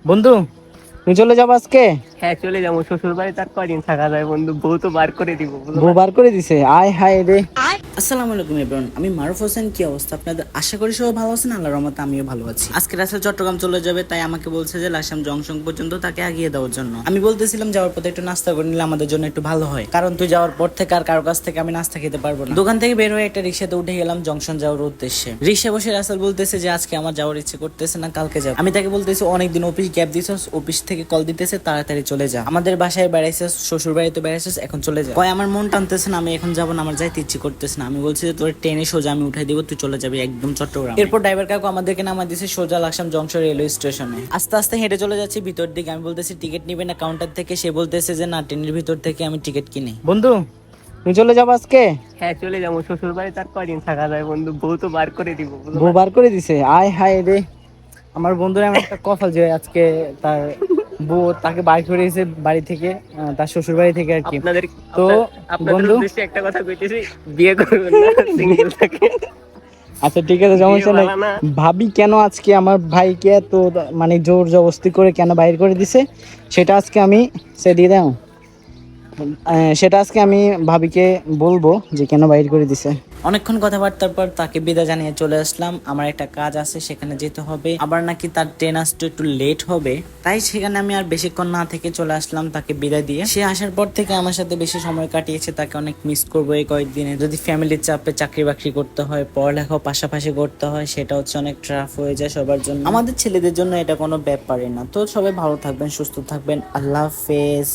বন্ধু, তুমি চলে যাবো আজকে? হ্যাঁ, চলে যাবো। শ্বশুর বাড়ি তার কয়দিন থাকা যায় বন্ধু? বউ তো বার করে দিব, বুঝো বউ না? বার করে দিছে, আয় হায় রে। আসসালামু আলাইকুম এভরিওয়ান, আমি মারুফ হোসেন। কি অবস্থা আপনাদের? আশা করি সবাই ভালো আছেন। আল্লাহর রহমতে আমিও ভালো আছি। আজকে রাসেল চট্টগ্রাম চলে যাবে, তাই আমাকে বলছে যে লাকসাম জংশন পর্যন্ত তাকে আগিয়ে দেওয়ার জন্য। আমি বলতেছিলাম যাওয়ার পথে একটু নাস্তা করে নিলে আমাদের জন্য একটু ভালো হয়, কারণ তুই যাওয়ার পর থেকে আর কারো কাছ থেকে আমি নাস্তা খেতে পারবো না। দোকান থেকে বের হয়ে একটা রিক্সাতে উঠে গেলাম জংশন যাওয়ার উদ্দেশ্যে। রিক্সা বসে রাসেল বলতেছে যে আজকে আমার যাওয়ার ইচ্ছে করতেছে না, কালকে যাবো। আমি তাকে বলতেছি অনেকদিন অফিস গ্যাপ দিছস, অফিস থেকে কল দিতেছে তাড়াতাড়ি চলে যা, আমাদের বাসায় বেড়াইছিস, শ্বশুর বাড়িতে বেড়াইছিস, এখন চলে যা। কয় আমার মন টানতেছে না, আমি এখন যাবো না, আমার যাইতে ইচ্ছে করতেছে না। আমি বলছি যে তোর ট্রেনে সোজা আমি উঠাই দিব, তুই চলে যাবি একদম চট্টগ্রাম। এরপর ড্রাইভার কাকু আমাদেরকে নামা দিয়েছে সোজা লাকসাম জংশন রেলওয়ে স্টেশনে। আস্তে আস্তে হেঁটে চলে যাচ্ছি ভিতর দিকে। আমি বলতেছি টিকিট নিবে না কাউন্টার থেকে, সে বলতেছে যে না, ট্রেনের ভিতর থেকে আমি টিকিট কিনি। বন্ধু, তুমি চলে যাবো আজকে? হ্যাঁ, চলে যাবো। শ্বশুর বাড়ি তার কয়দিন থাকা যায় বন্ধু? বউ তো বার করে দিব, বুঝো বউ না? বার করে দিছে, আয় হায় রে। আমার বন্ধুর এমন একটা কপাল যে আজকে তার বউ তাকে বাইর করে দিয়েছে বাড়ি থেকে, তার শ্বশুর বাড়ি থেকে আর কি। আপনাদের তো আপনাদের বন্ধু, উদ্দেশ্যে একটা কথা কইতেছি, বিয়ে করবেন না, সিঙ্গেল থাকে। আচ্ছা ঠিক আছে, বিয়ে সমস্যা নাই। ভালো না। ভাবি কেন আজকে আমার ভাইকে তো মানে জোর জবরদস্তি করে কেন বাইর করে দিছে, সেটা আজকে আমি সে দিয়ে দাও। সেটা আজকে আমি ভাবিকে বলবো যে কেন বাইর করে দিছে। অনেকক্ষণ কথাবার্তার পর তাকে বিদায় জানিয়ে চলে আসলাম। আমার একটা কাজ আছে, সেখানে যেতে হবে। আবার নাকি তার ট্রেন আসতে একটু লেট হবে, তাই সেখানে আমি আর বেশিক্ষণ না থেকে চলে আসলাম তাকে বিদায় দিয়ে। সে আসার পর থেকে আমার সাথে বেশি সময় কাটিয়েছে, তাকে অনেক মিস করবো এই কয়েকদিনে। যদি ফ্যামিলির চাপে চাকরি বাকরি করতে হয়, পড়ালেখাও পাশাপাশি করতে হয়, সেটা হচ্ছে অনেক টাফ হয়ে যায় সবার জন্য। আমাদের ছেলেদের জন্য এটা কোনো ব্যাপারই না। তো সবাই ভালো থাকবেন, সুস্থ থাকবেন। আল্লাহ হাফেজ।